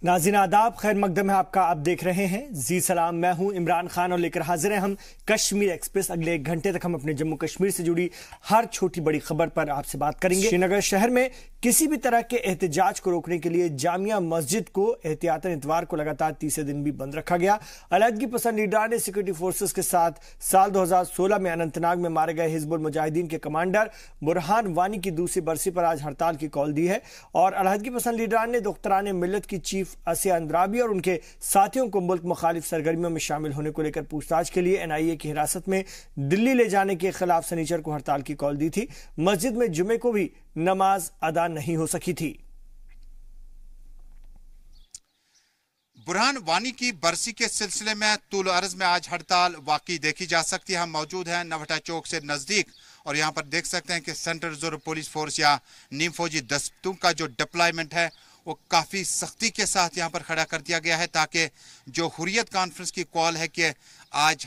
नाज़रीन आदाब, खैर मकदम है आपका। आप देख रहे हैं जी सलाम। मैं हूं इमरान खान और लेकर हाजिर हैं हम कश्मीर एक्सप्रेस। अगले 1 घंटे तक हम अपने जम्मू कश्मीर से जुड़ी हर छोटी बड़ी खबर पर आपसे बात करेंगे। श्रीनगर शहर में किसी भी तरह के एहतजाज को रोकने के लिए जामिया मस्जिद को एहतियातन इतवार को लगातार तीसरे दिन भी बंद रखा गया। अलहदगी पसंद लीडरान ने सिक्योरिटी फोर्सेस के साथ साल 2016 में अनंतनाग में मारे गए हिजबुल मुजाहिदीन के कमांडर बुरहान वानी की दूसरी बरसी पर आज हड़ताल की कॉल दी है और अलहदगी पसंद लीडरान ने दुख्तरान मिल्लत की चीफ आसिया अंद्राबी और उनके साथियों को मुल्क मुखालिफ सरगर्मियों में शामिल होने को लेकर पूछताछ के लिए NIA की हिरासत में दिल्ली ले जाने के खिलाफ शनिचर को हड़ताल की कॉल दी थी। मस्जिद में जुमे को भी नमाज अदा नहीं हो सकी थी। बुरहान वानी की बरसी के सिलसिले में तूल अर्ज में आज हड़ताल वाकई देखी जा सकती है। हम मौजूद हैं नवटा चौक से नजदीक और यहाँ पर देख सकते हैं कि सेंट्रल रिजर्व पुलिस फोर्स या नीम फौजी दस्तों का जो डिप्लॉयमेंट है वो काफ़ी सख्ती के साथ यहाँ पर खड़ा कर दिया गया है ताकि जो हुर्रियत कॉन्फ्रेंस की कॉल है कि आज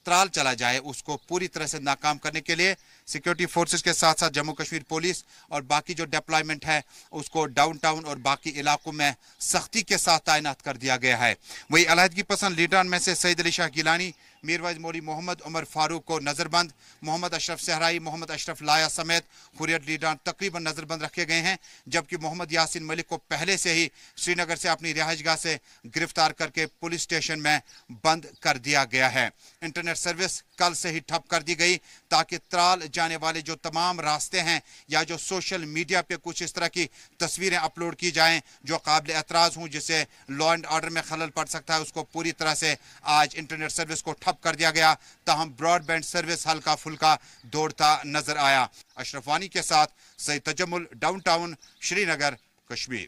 त्राल चला जाए उसको पूरी तरह से नाकाम करने के लिए सिक्योरिटी फोर्सेस के साथ साथ जम्मू कश्मीर पुलिस और बाकी जो डिप्लॉयमेंट है उसको डाउनटाउन और बाकी इलाकों में सख्ती के साथ तैनात कर दिया गया है। वही अलहदगी पसंद लीडरान में से सईद अली शाह गिलानी, मीरवाइज मौली मोहम्मद, उमर फारूक को नजरबंद, मोहम्मद अशरफ सहराई, मोहम्मद अशरफ लाया समेत हुर्रियत लीडरान तकरीबन नजरबंद रखे गए हैं, जबकि मोहम्मद यासीन मलिक को पहले से ही श्रीनगर से अपनी रिहाइशगाह से गिरफ्तार करके पुलिस स्टेशन में बंद कर दिया गया है। इंटरनेट सर्विस कल से ही ठप कर दी गई ताकि त्राल जाने वाले जो तमाम रास्ते हैं या जो सोशल मीडिया पे कुछ इस तरह की तस्वीरें अपलोड की जाएं जो काबिल एतराज़ हों, जिससे लॉ एंड ऑर्डर में खलल पड़ सकता है, उसको पूरी तरह से आज इंटरनेट सर्विस को ठप कर दिया गया। ताहम ब्रॉडबैंड सर्विस हल्का फुल्का दौड़ता नजर आया। अशरफ वानी के साथ सईद तजम्मुल, डाउनटाउन श्रीनगर, कश्मीर।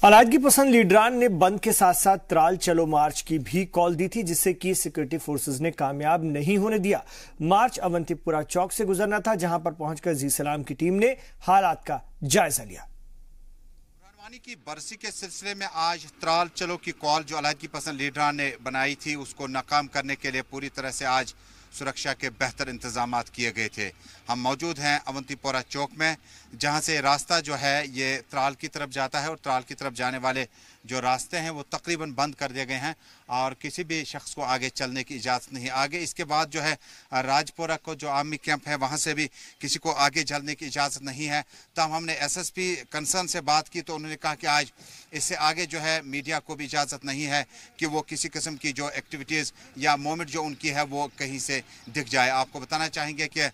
अलहदगी पसंद लीडरान ने बंद के साथ साथ त्राल चलो मार्च की भी कॉल दी थी, जिससे कि सिक्योरिटी फोर्सेस ने कामयाब नहीं होने दिया। मार्च अवंतीपुरा चौक से गुजरना था, जहां पर पहुंचकर जी सलाम की टीम ने हालात का जायजा लिया। वानी की बरसी के सिलसिले में आज त्राल चलो की कॉल जो अलहदगी पसंद लीडरान ने बनाई थी उसको नाकाम करने के लिए पूरी तरह से आज सुरक्षा के बेहतर इंतजाम किए गए थे। हम मौजूद हैं अवंतीपोरा चौक में, जहां से रास्ता जो है ये त्राल की तरफ जाता है और त्राल की तरफ जाने वाले जो रास्ते हैं वो तकरीबन बंद कर दिए गए हैं और किसी भी शख्स को आगे चलने की इजाज़त नहीं। आगे इसके बाद जो है राजपुरा को जो आर्मी कैंप है वहाँ से भी किसी को आगे चलने की इजाज़त नहीं है। तब हमने SSP कंसर्न से बात की तो उन्होंने कहा कि आज इससे आगे जो है मीडिया को भी इजाज़त नहीं है कि वो किसी किस्म की जो एक्टिविटीज़ या मोमेंट जो उनकी है वो कहीं से दिख जाए। आपको बताना चाहेंगे कि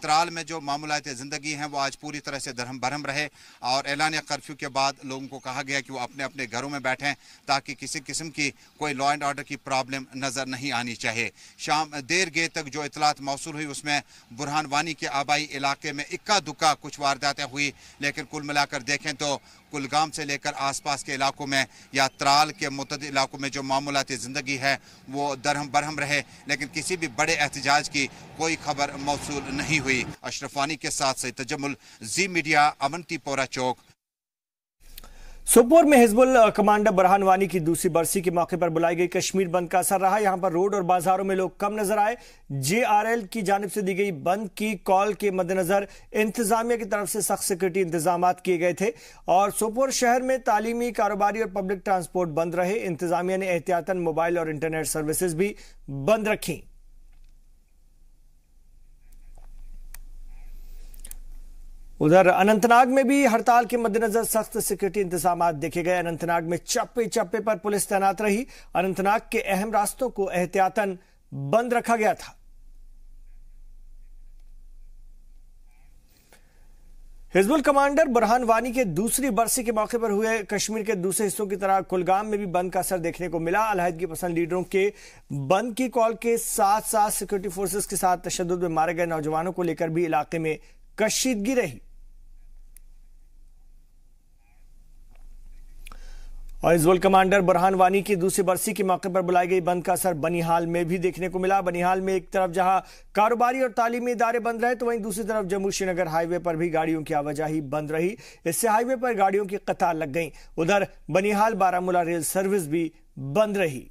त्राल में जो मामूलात ज़िंदगी हैं वो आज पूरी तरह से दरहम बरहम रहे और ऐलान कर्फ्यू के बाद लोगों को कहा गया कि वो अपने अपने घरों में बैठें ताकि किसी किस्म की कोई लॉ एंड ऑर्डर की प्रॉब्लम नज़र नहीं आनी चाहिए। शाम देर गे तक जो इतलात मौसूल हुई उसमें बुरहान वानी के आबाई इलाके में इक्का दुक्का कुछ वारदातें हुई, लेकिन कुल मिलाकर देखें तो कुलगाम से लेकर आसपास के इलाकों में या त्राल के मुतअद्दिद इलाकों में जो मामूलाती ज़िंदगी है वो दरहम बरहम रहे, लेकिन किसी भी बड़े एहतजाज की कोई खबर मौसूल नहीं हुई। अशरफ वानी के साथ सईद तजम्मुल, जी मीडिया, अवंतीपोरा चौक। सोपोर में हिजबुल कमांडर बुरहान वानी की दूसरी बरसी के मौके पर बुलाई गई कश्मीर बंद का असर रहा। यहां पर रोड और बाजारों में लोग कम नजर आए। JRL की जानिब से दी गई बंद की कॉल के मद्देनजर इंतजामिया की तरफ से सख्त सिक्योरिटी इंतजाम किए गए थे और सोपोर शहर में तालीमी, कारोबारी और पब्लिक ट्रांसपोर्ट बंद रहे। इंतजामिया ने एहतियातन मोबाइल और इंटरनेट सर्विसेज भी बंद रखी। उधर अनंतनाग में भी हड़ताल के मद्देनजर सख्त सिक्योरिटी इंतजाम देखे गए। अनंतनाग में चप्पे चप्पे पर पुलिस तैनात रही। अनंतनाग के अहम रास्तों को एहतियातन बंद रखा गया था। हिजबुल कमांडर बुरहान वानी के दूसरी बरसी के मौके पर हुए कश्मीर के दूसरे हिस्सों की तरह कुलगाम में भी बंद का असर देखने को मिला। अलहदगी पसंद लीडरों के बंद की कॉल के साथ साथ सिक्योरिटी फोर्सेस के साथ तशद्दुद में मारे गए नौजवानों को लेकर भी इलाके में कशीदगी रही और हिजबुल कमांडर बुरहान वानी की दूसरी बरसी के मौके पर बुलाई गई बंद का असर बनिहाल में भी देखने को मिला। बनिहाल में एक तरफ जहां कारोबारी और तालीमी इदारे बंद रहे तो वहीं दूसरी तरफ जम्मू श्रीनगर हाईवे पर भी गाड़ियों की आवाजाही बंद रही। इससे हाईवे पर गाड़ियों की कतार लग गई। उधर बनिहाल बारामूला रेल सर्विस भी बंद रही।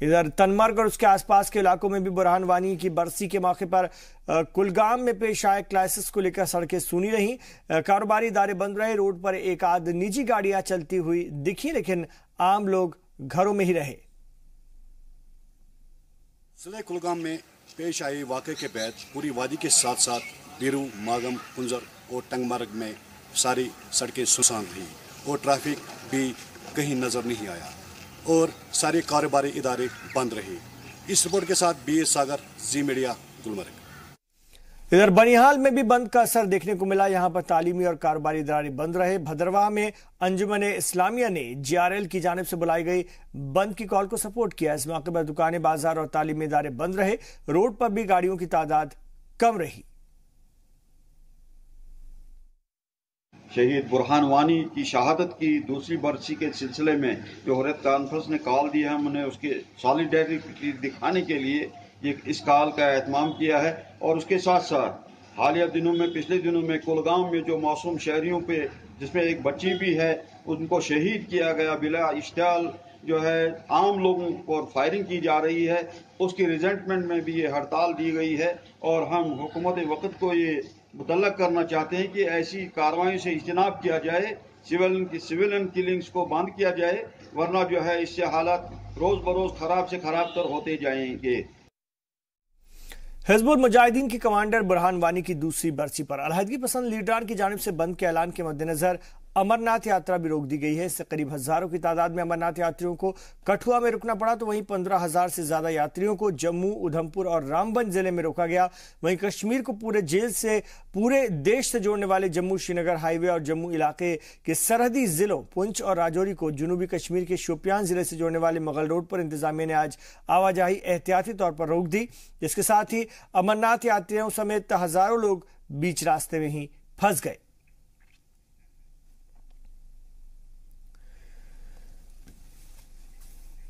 इधर तनमर्ग और उसके आसपास के इलाकों में भी बुरहान वानी की बरसी के मौके पर कुलगाम में पेश आए क्राइसिस को लेकर सड़कें सूनी रहीं। कारोबारी इदारे बंद रहे, रोड पर एक आध निजी गाड़ियां चलती हुई दिखी, लेकिन आम लोग घरों में ही रहे। जिले कुलगाम में पेश आए वाक़े के बाद पूरी वादी के साथ साथ बीरू, मागम, कुंजर और टंगमर्ग में सारी सड़कें सुनसान रही और ट्रैफिक भी कहीं नजर नहीं आया और सारे कारोबारी इदारे बंद रहे। इस रिपोर्ट के साथ BS सागर, जी मीडिया, गुलमर्ग। इधर बनिहाल में भी बंद का असर देखने को मिला। यहां पर तालीमी और कारोबारी इदारे बंद रहे। भदरवाह में अंजुमन इस्लामिया ने GRL की जानिब से बुलाई गई बंद की कॉल को सपोर्ट किया। इस मौके पर दुकानें, बाजार और तालीमी इदारे बंद रहे। रोड पर भी गाड़ियों की तादाद कम रही। शहीद बुरहान वानी की शहादत की दूसरी बरसी के सिलसिले में जो हुर्रियत कॉन्फ्रेंस ने कॉल दिया है, हमने उसके सॉलिडेरिटी दिखाने के लिए ये इस कॉल का एहतमाम किया है। और उसके साथ साथ हालिया दिनों में, पिछले दिनों में कुलगाम में जो मासूम शहरियों पे, जिसमें एक बच्ची भी है, उनको शहीद किया गया बिला इश्तियाल, जो है आम लोगों पर फायरिंग की जा रही है, उसकी रिजेंटमेंट में भी ये हड़ताल दी गई है। और हम हुकूमत वक्त को ये मुतल्लक करना चाहते हैं कि ऐसी कार्रवाई से इज्तनाब किया जाए, सिविलियन किलिंग्स को बंद किया जाए, वरना जो है इससे हालात रोज बरोज खराब से खराब तर होते जाएंगे। हिजबुल मुजाहिदीन की कमांडर बुरहान वानी की दूसरी बरसी पर अलहदगी पसंद लीडरान की जानिब से बंद के ऐलान के मद्देनजर अमरनाथ यात्रा भी रोक दी गई है। इससे करीब हजारों की तादाद में अमरनाथ यात्रियों को कठुआ में रुकना पड़ा, तो वहीं 15,000 से ज्यादा यात्रियों को जम्मू, उधमपुर और रामबन जिले में रोका गया। वहीं कश्मीर को पूरे देश से जोड़ने वाले जम्मू श्रीनगर हाईवे और जम्मू इलाके के सरहदी जिलों पुंछ और राजौरी को जनूबी कश्मीर के शोपियान जिले से जोड़ने वाले मुगल रोड पर इंतजामिया ने आज आवाजाही एहतियाती तौर पर रोक दी। इसके साथ ही अमरनाथ यात्रियों समेत हजारों लोग बीच रास्ते में ही फंस गए।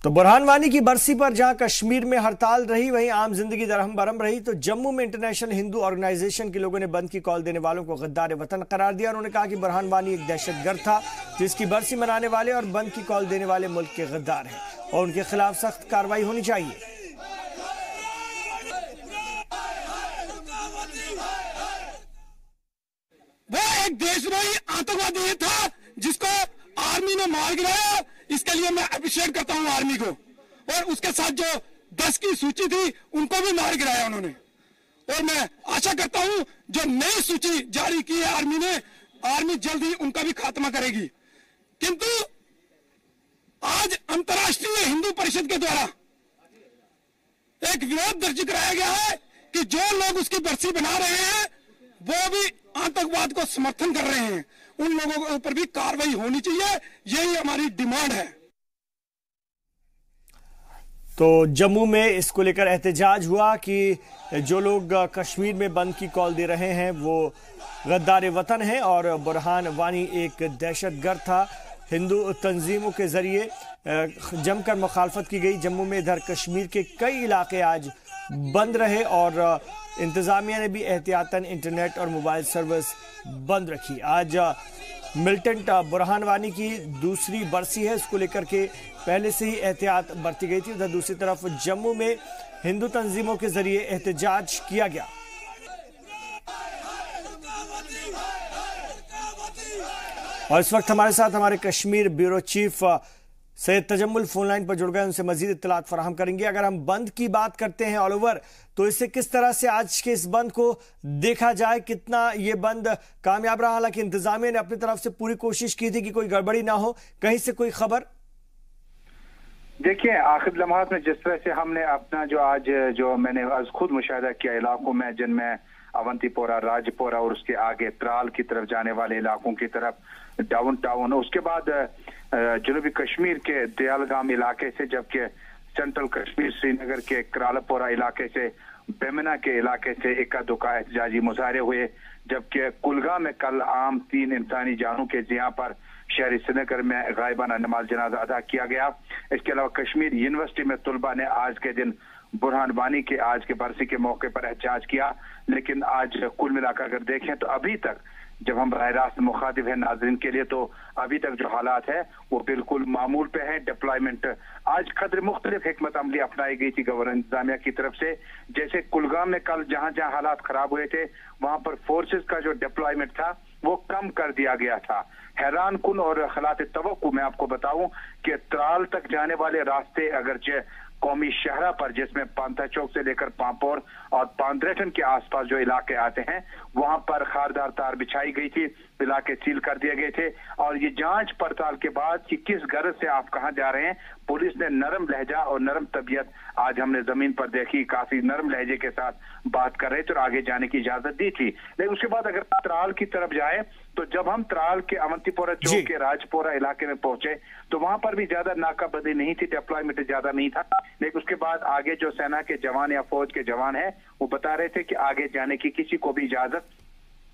तो बुरहान वानी की बरसी पर जहां कश्मीर में हड़ताल रही, वहीं आम जिंदगी दरहम बरहम रही, तो जम्मू में इंटरनेशनल हिंदू ऑर्गेनाइजेशन के लोगों ने बंद की कॉल देने वालों को गद्दार वतन करार दिया। उन्होंने कहा कि बुरहान वानी एक दहशतगर्द था, जिसकी बरसी मनाने वाले और बंद की कॉल देने वाले मुल्क के गद्दार हैं और उनके खिलाफ सख्त कार्रवाई होनी चाहिए। वो एक देशद्रोही आतंकवादी था जिसको आर्मी ने मार गिराया। इसके लिए मैं अप्रिशिएट करता हूं आर्मी को। और उसके साथ जो 10 की सूची थी उनको भी मार गिराया उन्होंने। और मैं आशा करता हूं जो नई सूची जारी की है आर्मी ने, आर्मी जल्द ही उनका भी खात्मा करेगी। किंतु आज अंतर्राष्ट्रीय हिंदू परिषद के द्वारा एक विरोध दर्ज कराया गया है कि जो लोग उसकी बरसी बना रहे हैं वो भी आतंकवाद को समर्थन कर रहे हैं, उन लोगों के ऊपर भी कार्रवाई होनी चाहिए। यही हमारी डिमांड है। तो जम्मू में इसको लेकर एहतजाज हुआ कि जो लोग कश्मीर में बंद की कॉल दे रहे हैं वो गद्दार वतन हैं और बुरहान वानी एक दहशतगर्द था। हिंदू तंजीमों के जरिए जमकर मुखालफत की गई। जम्मू में इधर कश्मीर के कई इलाके आज बंद रहे और इंतजामिया ने भी एहतियातन इंटरनेट और मोबाइल सर्विस बंद रखी। आज मिलिटेंट बुरहान वानी की दूसरी बरसी है, इसको लेकर के पहले से ही एहतियात बरती गई थी। उधर दूसरी तरफ जम्मू में हिंदू तंजीमों के जरिए एहतजाज किया गया। और इस वक्त हमारे साथ हमारे Kashmir bureau chief Syed Tajammul phone line पर जुड़ गए, उनसे मजीद इत्तलात फराहम करेंगे। अगर हम बंद की बात करते हैं ऑल ओवर, तो इसे किस तरह से आज के इस बंद को देखा जाए, कितना ये बंद कामयाब रहा? हालांकि इंतजामिया ने अपनी तरफ से पूरी कोशिश की थी कि कोई गड़बड़ी ना हो, कहीं से कोई खबर। देखिए, आखिर लम्हात में जिस तरह से हमने अपना जो मैंने आज खुद मुशाहिदा किया इलाकों में, जिनमें अवंतीपोरा, राजपोरा और उसके आगे त्राल की तरफ जाने वाले इलाकों की तरफ डाउन टाउन, उसके बाद जनूबी कश्मीर के दयालगाम इलाके से, जबकि सेंट्रल कश्मीर श्रीनगर के करालापोरा इलाके से, बेमना के इलाके से इक्का दुक्का एहतजाजी मुजाहरे हुए। जबकि कुलगाम में कल आम 3 इंसानी जानों के ज़िया पर शहरी श्रीनगर में गायबाना नमाज जनाजा अदा किया गया। इसके अलावा कश्मीर यूनिवर्सिटी में तलबा ने आज के दिन बुरहान वानी के आज के बरसी के मौके पर एहतजाज किया। लेकिन आज कुल मिलाकर अगर देखें तो अभी तक जब हम राह रास्त मुखातिब है नाज़रीन के लिए, तो अभी तक जो हालात है वो बिल्कुल मामूल पे है। डिप्लॉयमेंट आज कदर मुख्तलिफ हिकमत अमली अपनाई गई थी गवर्नर इंतजामिया की तरफ से। जैसे कुलगाम में कल जहां जहां हालात खराब हुए थे वहां पर फोर्सेस का जो डिप्लॉयमेंट था वो कम कर दिया गया था। हैरान कुन और खिलाफ तवक्कुह मैं आपको बताऊं कि त्राल तक जाने वाले रास्ते अगरचे कौमी शहरा पर, जिसमें पांथा चौक से लेकर पांपोर और पांद्रेटन के आसपास जो इलाके आते हैं वहां पर खारदार तार बिछाई गई थी, इलाके सील कर दिए गए थे। और ये जांच पड़ताल के बाद कि किस गरज से आप कहां जा रहे हैं, पुलिस ने नरम लहजा और नरम तबीयत आज हमने जमीन पर देखी, काफी नरम लहजे के साथ बात कर रहे थे और आगे जाने की इजाजत दी थी। लेकिन उसके बाद अगर त्राल की तरफ जाए तो जब हम त्राल के अवंतीपोरा चौक के राजपोरा इलाके में पहुंचे तो वहां पर भी ज्यादा नाकाबंदी नहीं थी, डिप्लॉयमेंट ज्यादा नहीं था। लेकिन उसके बाद आगे जो सेना के जवान या फौज के जवान हैं वो बता रहे थे कि आगे जाने की किसी को भी इजाजत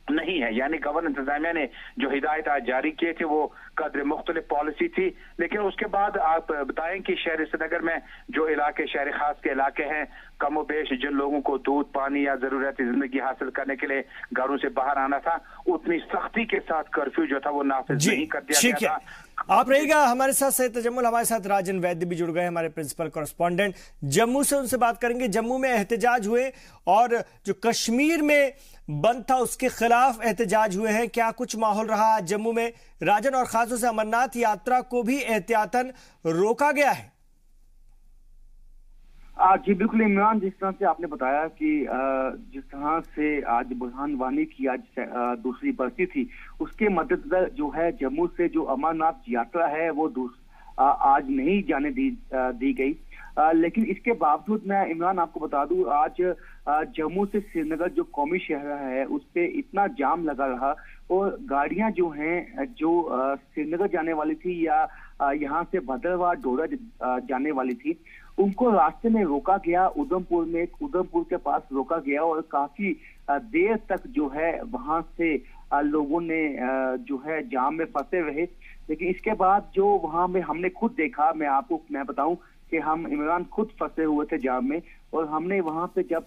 नहीं है। यानी गवर्नर इंतजामिया ने जो हिदायत आज जारी किए थे वो कदर मुख्तलिफ पॉलिसी थी। लेकिन उसके बाद आप बताएं कि शहर श्रीनगर में जो इलाके शहर खास के इलाके हैं, कम बेश जिन लोगों को दूध पानी या जरूरत जिंदगी हासिल करने के लिए घरों से बाहर आना था, उतनी सख्ती के साथ कर्फ्यू जो था वो नाफिज नहीं कर दिया गया था। आप रहिएगा हमारे साथ सैयद तजम्मुल, हमारे साथ राजन वैद्य भी जुड़ गए, हमारे प्रिंसिपल कॉरेस्पॉन्डेंट जम्मू से, उनसे बात करेंगे। जम्मू में एहतजाज हुए और जो कश्मीर में बंद था उसके खिलाफ एहतजाज हुए हैं, क्या कुछ माहौल रहा आज जम्मू में? राजन, और खासतौर से अमरनाथ यात्रा को भी एहतियातन रोका गया है। जी बिल्कुल इमरान, जिस तरह से आपने बताया कि जिस तरह से आज बुरहान वानी की आज दूसरी बरसी थी, उसके मद्देनजर जो है जम्मू से जो अमरनाथ यात्रा है वो आज नहीं जाने दी गई। लेकिन इसके बावजूद मैं इमरान आपको बता दूं, आज जम्मू से श्रीनगर जो कौमी शहर है उस पे इतना जाम लगा रहा और गाड़ियां जो हैं जो श्रीनगर जाने वाली थी या यहाँ से भद्रवाह डोडा जाने वाली थी, उनको रास्ते में रोका गया। उधमपुर के पास रोका गया और काफी देर तक जो है वहां से लोगों ने जो है जाम में फंसे रहे। लेकिन इसके बाद जो वहां में हमने खुद देखा, मैं बताऊं कि हम इमरान खुद फंसे हुए थे जाम में, और हमने वहां पे जब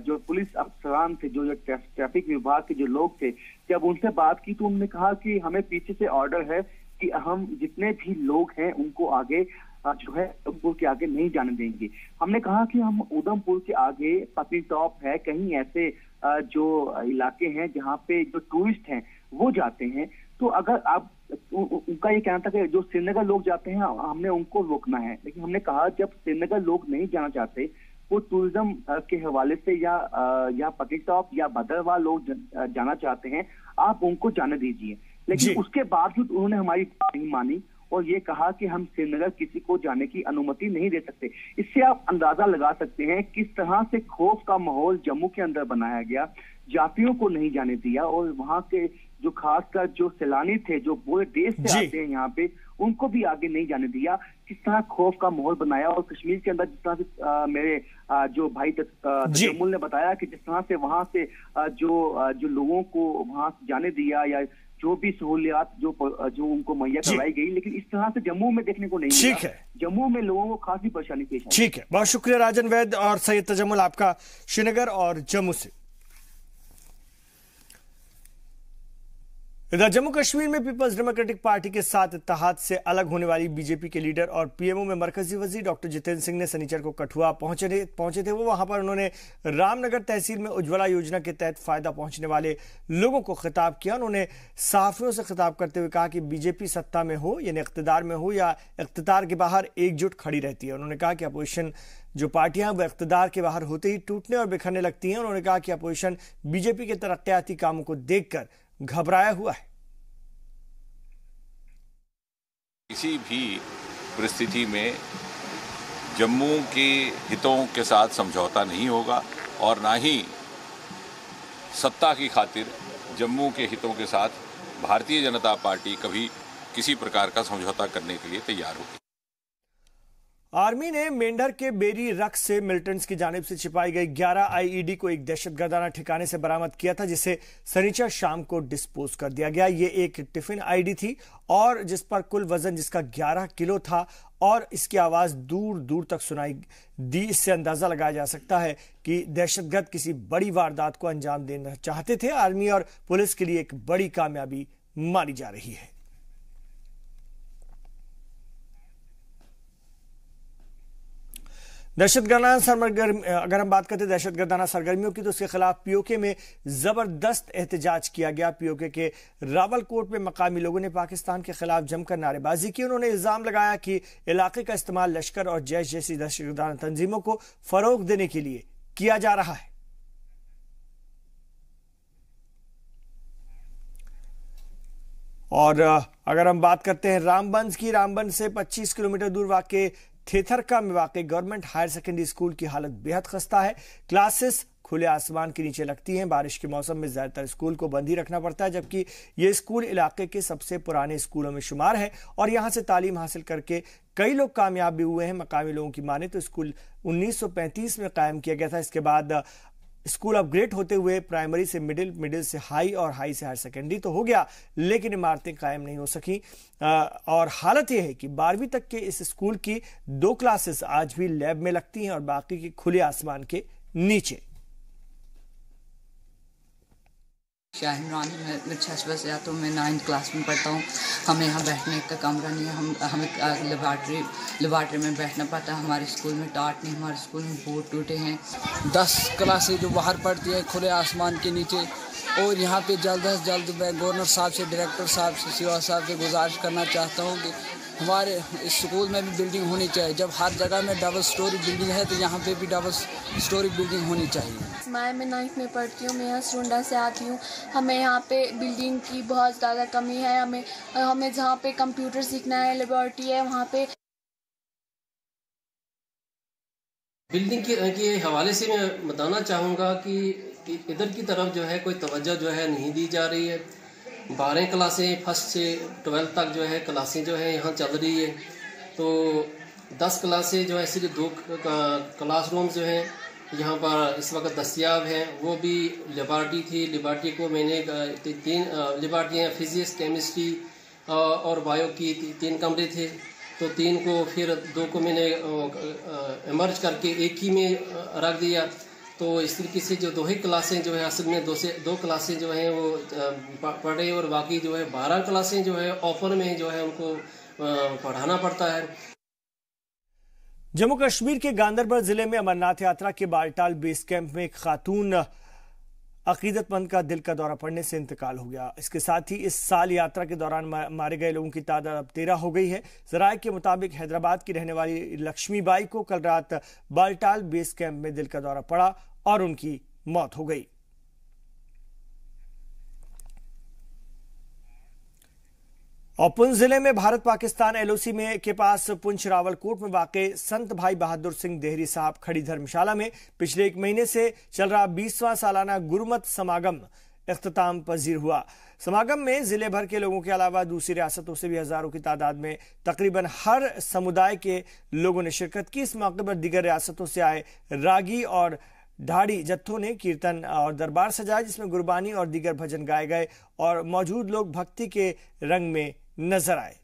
जो पुलिस अफसरान थे, जो ट्रैफिक विभाग के जो लोग थे, जब उनसे बात की तो उन्होंने कहा कि हमें पीछे से ऑर्डर है कि हम जितने भी लोग हैं उनको आगे जो है उधमपुर के आगे नहीं जाने देंगे। हमने कहा कि हम उधमपुर के आगे पत्नीटॉप है, कहीं ऐसे जो इलाके हैं जहाँ पे जो टूरिस्ट हैं वो जाते हैं, तो अगर आप उनका ये कहना था कि जो श्रीनगर लोग जाते हैं हमने उनको रोकना है। लेकिन हमने कहा जब श्रीनगर लोग नहीं जाना चाहते, वो टूरिज्म के हवाले से या पत्नीटॉप या भद्रवाह लोग जाना चाहते हैं, आप उनको जाने दीजिए। लेकिन उसके बावजूद उन्होंने हमारी बात नहीं मानी और ये कहा कि हम श्रीनगर किसी को जाने की अनुमति नहीं दे सकते। इससे आप अंदाजा लगा सकते हैं किस तरह से खौफ का माहौल जम्मू के अंदर बनाया गया। यात्रियों को नहीं जाने दिया और वहां के जो खासकर जो सैलानी थे, जो पूरे देश से आते हैं यहाँ पे, उनको भी आगे नहीं जाने दिया। किस तरह खौफ का माहौल बनाया। और कश्मीर के अंदर जिस तरह से मेरे जो भाई तजम्मुल ने बताया कि जिस तरह से वहां से जो लोगों को वहां जाने दिया या जो भी सहूलियात जो उनको मुहैया करवाई गई, लेकिन इस तरह से जम्मू में देखने को नहीं मिला। ठीक है, जम्मू में लोगों को खासी परेशानी पेश आई। ठीक है, बहुत शुक्रिया राजन वैद्य और सैयद तजम्मुल आपका श्रीनगर और जम्मू से। इधर जम्मू कश्मीर में पीपल्स डेमोक्रेटिक पार्टी के साथ इत्तेहाद से अलग होने वाली बीजेपी के लीडर और पीएमओ में मरकजी वजीर डॉक्टर जितेंद्र सिंह ने शनिचर को कठुआ पहुंचे थे। वो वहां पर उन्होंने रामनगर तहसील में उज्ज्वला योजना के तहत फायदा पहुंचने वाले लोगों को खिताब किया। उन्होंने सहाफियों से खिताब करते हुए कहा कि बीजेपी सत्ता में हो यानी इख्तिदार में हो या इख्तिदार के बाहर एकजुट खड़ी रहती है। उन्होंने कहा कि अपोजिशन जो पार्टियां वो इख्तिदार के बाहर होते ही टूटने और बिखरने लगती हैं। उन्होंने कहा कि अपोजिशन बीजेपी के तरक्याती कामों को देखकर घबराया हुआ है। किसी भी परिस्थिति में जम्मू के हितों के साथ समझौता नहीं होगा और ना ही सत्ता की खातिर जम्मू के हितों के साथ भारतीय जनता पार्टी कभी किसी प्रकार का समझौता करने के लिए तैयार होगी। आर्मी ने मेंढर के बेरी रख से मिलिटेंट्स की जानिब से छिपाई गई 11 आईईडी को एक दहशतगर्दाना ठिकाने से बरामद किया था, जिसे शनिचर शाम को डिस्पोज कर दिया गया। ये एक टिफिन आईडी थी और जिस पर कुल वजन जिसका 11 किलो था और इसकी आवाज दूर दूर तक सुनाई दी। इससे अंदाजा लगाया जा सकता है कि दहशतगर्द किसी बड़ी वारदात को अंजाम देना चाहते थे। आर्मी और पुलिस के लिए एक बड़ी कामयाबी मानी जा रही है। अगर हम बात करते हैं दहशतगर्दाना सरगर्मियों की, तो उसके खिलाफ पीओके में जबरदस्त एहतजाज किया गया। पीओके के रावलकोट में मकामी लोगों ने पाकिस्तान के खिलाफ जमकर नारेबाजी की। उन्होंने इल्जाम लगाया कि इलाके का इस्तेमाल लश्कर और जैश जैसी दहशतगर्दाना तंजीमों को फरोग देने के लिए किया जा रहा है। और अगर हम बात करते हैं रामबंज की, रामबंज से 25 किलोमीटर दूर वाक़ थेथरका में वाक़ गवर्नमेंट हायर सेकेंडरी स्कूल की हालत बेहद खस्ता है। क्लासेस खुले आसमान के नीचे लगती हैं। बारिश के मौसम में ज्यादातर स्कूल को बंद ही रखना पड़ता है, जबकि यह स्कूल इलाके के सबसे पुराने स्कूलों में शुमार है और यहां से तालीम हासिल करके कई लोग कामयाब भी हुए हैं। मकामी लोगों की माने तो स्कूल 1935 में कायम किया गया था। इसके बाद स्कूल अपग्रेड होते हुए प्राइमरी से मिडिल, मिडिल से हाई और हाई से हायर सेकेंडरी तो हो गया, लेकिन इमारतें कायम नहीं हो सकी। और हालत यह है कि 12वीं तक के इस स्कूल की 2 क्लासेस आज भी लैब में लगती हैं और बाकी की खुले आसमान के नीचे। शाहिन रानी, मैं 6 से आता हूँ, मैं 9th क्लास में पढ़ता हूँ। हमें यहाँ बैठने का कमरा नहीं है, हमें लेबॉर्ट्री में बैठना पड़ता है। हमारे स्कूल में टाट नहीं, हमारे स्कूल में बोर्ड टूटे हैं। 10 क्लासें जो बाहर पढ़ती है खुले आसमान के नीचे, और यहाँ पे जल्द से जल्द मैं गवर्नर साहब से, डायरेक्टर साहब से, सीओ साहब से गुजारिश करना चाहता हूँ कि हमारे इस स्कूल में भी बिल्डिंग होनी चाहिए। जब हर जगह में डबल स्टोरी बिल्डिंग है तो यहाँ पे भी डबल स्टोरी बिल्डिंग होनी चाहिए। मैं 9th में पढ़ती हूँ, मैं यहाँ सुंडा से आती हूँ। हमें यहाँ पे बिल्डिंग की बहुत ज़्यादा कमी है। हमें जहाँ पे कंप्यूटर सीखना है, लेबॉर्ट्री है, वहाँ पे बिल्डिंग के हवाले से मैं बताना चाहूँगा कि इधर की तरफ जो है कोई तवज्जो जो है नहीं दी जा रही है। 12 क्लासें 1st से 12th तक जो है क्लासें जो है यहाँ चल रही है, तो 10 क्लासें जो है सिर्फ 2 क्लासरूम जो हैं यहाँ पर इस वक्त दस्तियाब हैं। वो भी लेबॉर्ट्री थी, लेबॉर्ट्री को मैंने 3 लेबॉर्ट्री हैं, फिजिक्स, केमिस्ट्री और बायो की 3 कमरे थे, तो 3 को फिर 2 को मैंने इमर्ज करके एक ही में रख दिया। तो इस तरीके से जो 2 ही क्लासें जो है असल में 2 क्लासें जो हैं वो पढ़े और बाकी जो है 12 क्लासें जो है ऑफर में जो है उनको पढ़ाना पड़ता है। जम्मू कश्मीर के गांदरबल जिले में अमरनाथ यात्रा के बालटाल बेस कैंप में एक खातून अकीदतमंद का दिल का दौरा पड़ने से इंतकाल हो गया। इसके साथ ही इस साल यात्रा के दौरान मारे गए लोगों की तादाद अब 13 हो गई है। जराये के मुताबिक हैदराबाद की रहने वाली लक्ष्मीबाई को कल रात बालटाल बेस कैंप में दिल का दौरा पड़ा और उनकी मौत हो गई। और पुंछ जिले में भारत पाकिस्तान एलओसी में के पास पुंछ रावलकोट में वाक़े संत भाई बहादुर सिंह देहरी साहब खड़ी धर्मशाला में पिछले 1 महीने से चल रहा 20वां सालाना गुरुमत समागम इख्तिताम पजीर हुआ। समागम में जिले भर के लोगों के अलावा दूसरी रियासतों से भी हजारों की तादाद में तकरीबन हर समुदाय के लोगों ने शिरकत की। इस मौके पर दीगर रियासतों से आए रागी और ढाड़ी जत्थों ने कीर्तन और दरबार सजाया, जिसमें गुरबानी और दीगर भजन गाए गए और मौजूद लोग भक्ति के रंग में नजर आए।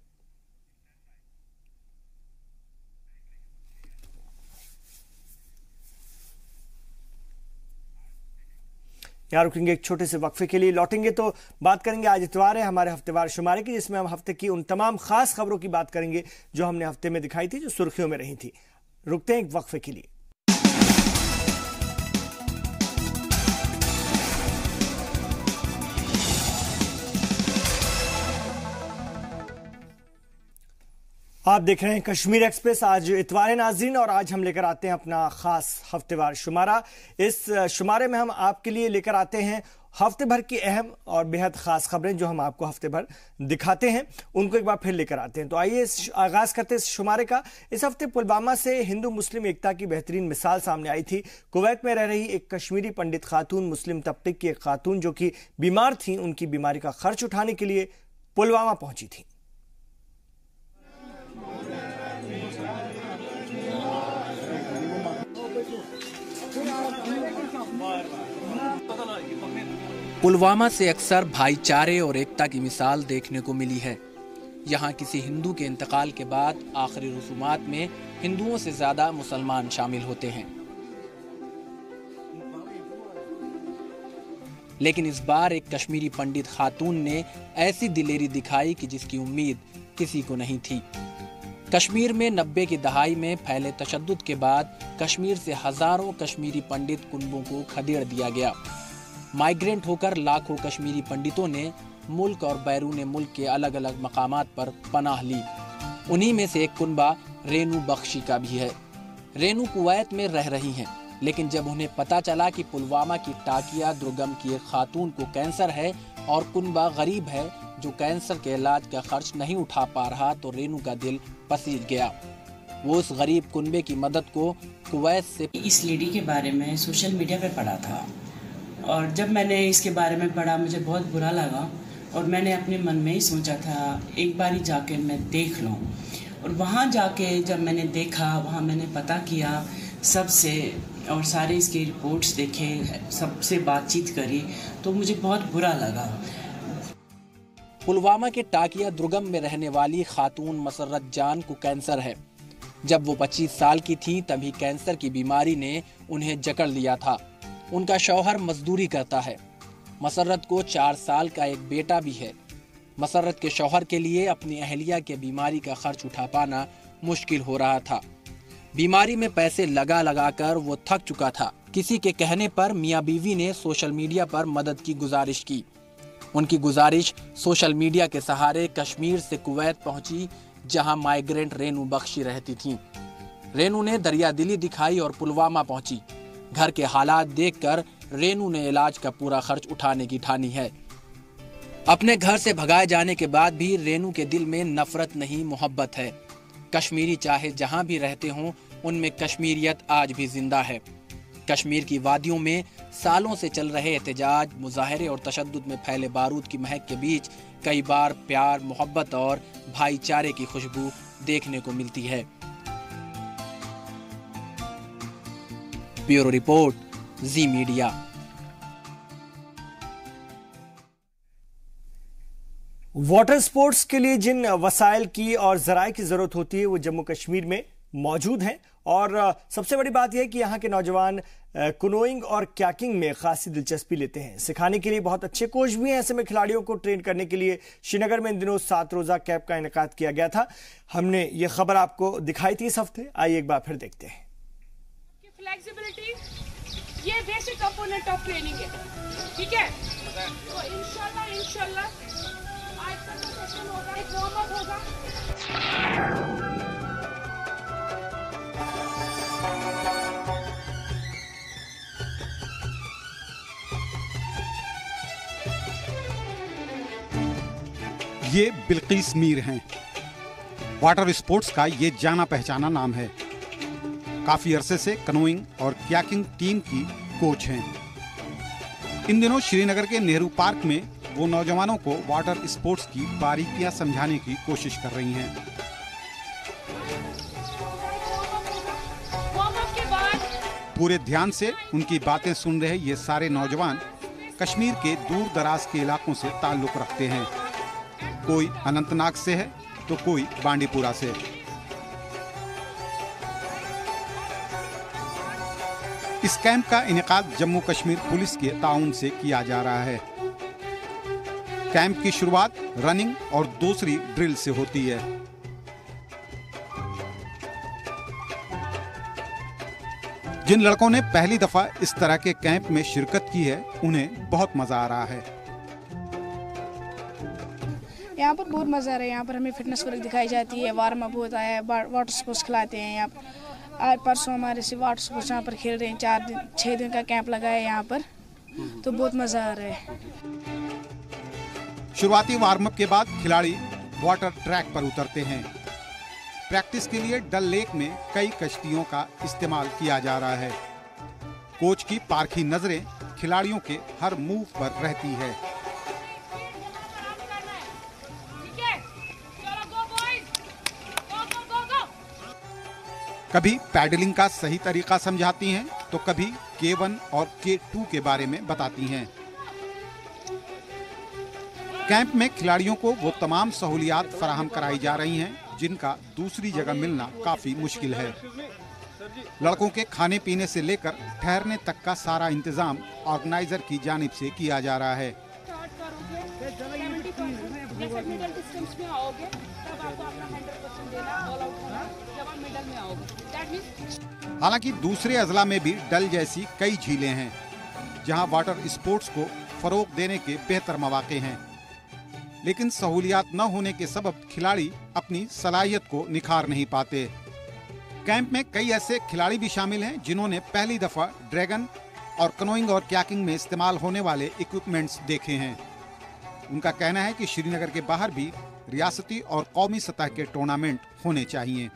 यहां रुकेंगे एक छोटे से वक्फे के लिए, लौटेंगे तो बात करेंगे। आज इतवार है, हमारे हफ्तेवार शुमारे की, जिसमें हम हफ्ते की उन तमाम खास खबरों की बात करेंगे जो हमने हफ्ते में दिखाई थी, जो सुर्खियों में रही थी। रुकते हैं एक वक्फे के लिए। आप देख रहे हैं कश्मीर एक्सप्रेस। आज इतवार है नाज़रीन, और आज हम लेकर आते हैं अपना खास हफ्तेवार शुमारा। इस शुमारे में हम आपके लिए लेकर आते हैं हफ्ते भर की अहम और बेहद खास खबरें जो हम आपको हफ्ते भर दिखाते हैं, उनको एक बार फिर लेकर आते हैं। तो आइए आगाज करते हैं इस शुमारे का। इस हफ्ते पुलवामा से हिंदू मुस्लिम एकता की बेहतरीन मिसाल सामने आई थी। कुवैत में रह रही एक कश्मीरी पंडित खातून, मुस्लिम तबके की एक खातून जो कि बीमार थी, उनकी बीमारी का खर्च उठाने के लिए पुलवामा पहुंची थी। पुलवामा से अक्सर भाईचारे और एकता की मिसाल देखने को मिली है। यहाँ किसी हिंदू के इंतकाल के बाद आखिरी रसूमात में हिंदुओं से ज्यादा मुसलमान शामिल होते हैं। लेकिन इस बार एक कश्मीरी पंडित खातून ने ऐसी दिलेरी दिखाई कि जिसकी उम्मीद किसी को नहीं थी। कश्मीर में 90 की दहाई में फैले तशद्दुद के बाद कश्मीर से हजारों कश्मीरी पंडित कुनबों को खदेड़ दिया गया। माइग्रेंट होकर लाखों कश्मीरी पंडितों ने मुल्क और बैरून मुल्क के अलग अलग मकामात पर पनाह ली। उन्हीं में से एक कुनबा रेनू बख्शी का भी है। रेनू कुवैत में रह रही हैं, लेकिन जब उन्हें पता चला कि पुलवामा की टाकिया दुर्गम की एक खातून को कैंसर है और कुनबा गरीब है जो कैंसर के इलाज का खर्च नहीं उठा पा रहा, तो रेनू का दिल पसीज गया। वो उस गरीब कुनबे की मदद को कुवैत से इस लेडी के बारे में सोशल मीडिया पे पढ़ा था और जब मैंने इसके बारे में पढ़ा मुझे बहुत बुरा लगा और मैंने अपने मन में ही सोचा था एक बारी जाके मैं देख लूँ। और वहाँ जाके जब मैंने देखा, वहाँ मैंने पता किया सबसे और सारे इसके रिपोर्ट्स देखे, सबसे बातचीत करी, तो मुझे बहुत बुरा लगा। पुलवामा के टाकिया दुर्गम में रहने वाली खातून मसर्रत जान को कैंसर है। जब वो 25 साल की थी तभी कैंसर की बीमारी ने उन्हें जकड़ लिया था। उनका शौहर मजदूरी करता है। मसर्रत को 4 साल का एक बेटा भी है। मसर्रत के शौहर के लिए अपनी अहलिया के बीमारी का खर्च उठा पाना मुश्किल हो रहा था। बीमारी में पैसे लगा लगा कर वो थक चुका था। किसी के कहने पर मियां बीवी ने सोशल मीडिया पर मदद की गुजारिश की। उनकी गुजारिश सोशल मीडिया के सहारे कश्मीर से कुवैत पहुंची, जहां माइग्रेंट रेनू बख्शी रहती थीं। रेनू ने दरियादिली दिखाई और पुलवामा पहुंची। घर के हालात देखकर रेनू ने इलाज का पूरा खर्च उठाने की ठानी है। अपने घर से भगाए जाने के बाद भी रेनू के दिल में नफरत नहीं, मोहब्बत है। कश्मीरी चाहे जहां भी रहते हों, उनमें कश्मीरियत आज भी जिंदा है। कश्मीर की वादियों में सालों से चल रहे एहतजाज, मुजाहरे और तशद्दुद में फैले बारूद की महक के बीच कई बार प्यार, मोहब्बत और भाईचारे की खुशबू देखने को मिलती है। ब्यूरो रिपोर्ट, जी मीडिया। वाटर स्पोर्ट्स के लिए जिन वसाइल की और जराए की जरूरत होती है वो जम्मू कश्मीर में मौजूद हैं। और सबसे बड़ी बात यह है कि यहाँ के नौजवान कुनोइंग और क्याकिंग में खासी दिलचस्पी लेते हैं। सिखाने के लिए बहुत अच्छे कोच भी हैं। ऐसे में खिलाड़ियों को ट्रेन करने के लिए श्रीनगर में इन दिनों 7 रोजा कैंप का इनेकाद किया गया था। हमने ये खबर आपको दिखाई थी इस हफ्ते। आइए एक बार फिर देखते हैं। फ्लेक्सिबिलिटी ये बेसिक कंपोनेंट ऑफ ट्रेनिंग है, ठीक है। तो इंशाल्लाह आज का सेशन होगा, एक वार्म अप होगा। ये बिल्किस मीर हैं। वाटर स्पोर्ट्स का ये जाना पहचाना नाम है। काफी अरसे से कनोइंग और क्याकिंग टीम की कोच हैं। इन दिनों श्रीनगर के नेहरू पार्क में वो नौजवानों को वाटर स्पोर्ट्स की बारीकियां समझाने की कोशिश कर रही हैं। पूरे ध्यान से उनकी बातें सुन रहे ये सारे नौजवान कश्मीर के दूर दराज के इलाकों से ताल्लुक रखते हैं। कोई अनंतनाग से है तो कोई बांडीपुरा से। इस कैंप का इनेकाद जम्मू कश्मीर पुलिस के ताउन से किया जा रहा है। कैंप की शुरुआत रनिंग और दूसरी ड्रिल से होती है। जिन लड़कों ने पहली दफा इस तरह के कैंप में शिरकत की है, उन्हें बहुत मजा आ रहा है। यहाँ पर बहुत मजा आ रहा है। यहाँ पर हमें फिटनेस वर्क दिखाई जाती है, वार्म अप होता है, वाटर स्पोर्ट्स खिलाते हैं। यहाँ आज परसों हमारे से वाटर स्पोर्ट्स यहाँ पर खेल रहे हैं। 6 दिन का कैंप लगा है यहाँ पर, तो बहुत मजा आ रहा है। शुरुआती वार्म अप के बाद खिलाड़ी वाटर ट्रैक पर उतरते हैं। प्रैक्टिस के लिए डल लेक में कई कश्तियों का इस्तेमाल किया जा रहा है। कोच की पारखी नजरें खिलाड़ियों के हर मूव पर रहती है। कभी पैडलिंग का सही तरीका समझाती हैं तो कभी K1 और K2 के बारे में बताती हैं। कैंप में खिलाड़ियों को वो तमाम सहूलियात फराहम कराई जा रही हैं जिनका दूसरी जगह मिलना काफी मुश्किल है। लड़कों के खाने पीने से लेकर ठहरने तक का सारा इंतजाम ऑर्गेनाइजर की जानिब से किया जा रहा है। हालांकि दूसरे अजला में भी डल जैसी कई झीलें हैं जहां वाटर स्पोर्ट्स को फरोग देने के बेहतर मौके हैं, लेकिन सहूलियात न होने के सबब खिलाड़ी अपनी सलाहियत को निखार नहीं पाते। कैंप में कई ऐसे खिलाड़ी भी शामिल हैं जिन्होंने पहली दफा ड्रैगन और कनोइंग और कयाकिंग में इस्तेमाल होने वाले इक्विपमेंट्स देखे हैं। उनका कहना है कि श्रीनगर के बाहर भी रियासती और कौमी सतह के टूर्नामेंट होने चाहिए।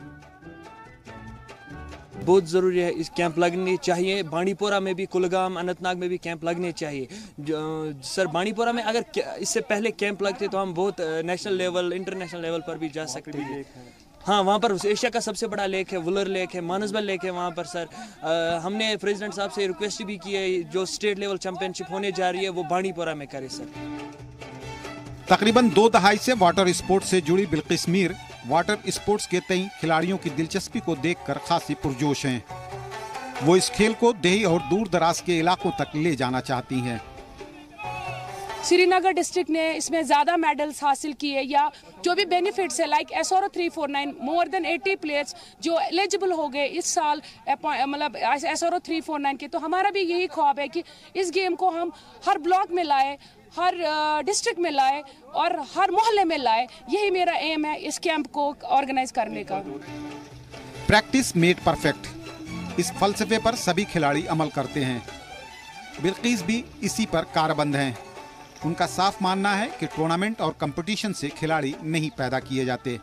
बहुत ज़रूरी है, इस कैंप लगने चाहिए। बांडीपोरा में भी, कुलगाम, अनंतनाग में भी कैंप लगने चाहिए। सर बांडीपोरा में अगर इससे पहले कैंप लगते तो हम बहुत नेशनल लेवल, इंटरनेशनल लेवल पर भी जा सकते हैं। हाँ, वहाँ पर एशिया का सबसे बड़ा लेक है, वुलर लेक है, मानसबल लेक है वहाँ पर। सर हमने प्रेसिडेंट साहब से रिक्वेस्ट भी की है, जो स्टेट लेवल चैंपियनशिप होने जा रही है वो बांडीपोरा में करे सर। तकरीबन 2 दहाई से वाटर स्पोर्ट्स से जुड़ी बिल्किस मीर वाटर स्पोर्ट्स के तई खिलाड़ियों की दिलचस्पी को देखकर खासी पुरजोश हैं। वो इस खेल को देही और दूर दराज के इलाकों तक ले जाना चाहती हैं। श्रीनगर डिस्ट्रिक्ट ने इसमें ज़्यादा मेडल्स हासिल किए या जो भी बेनिफिट्स है, like SRO 349 more than 80 players जो एलिजिबल हो गए इस साल, मतलब SRO 349 के। तो हमारा भी यही ख्वाब है कि इस गेम को हम हर ब्लॉक में लाए, हर डिस्ट्रिक्ट में लाए और हर मोहल्ले में लाए। यही मेरा एम है इस कैंप को ऑर्गेनाइज करने का। प्रैक्टिस मेड परफेक्ट, इस फलसफे पर सभी खिलाड़ी अमल करते हैं। बिल्किस भी इसी पर कारबंद हैं। उनका साफ मानना है कि टूर्नामेंट और कंपटीशन से खिलाड़ी नहीं पैदा किए जाते।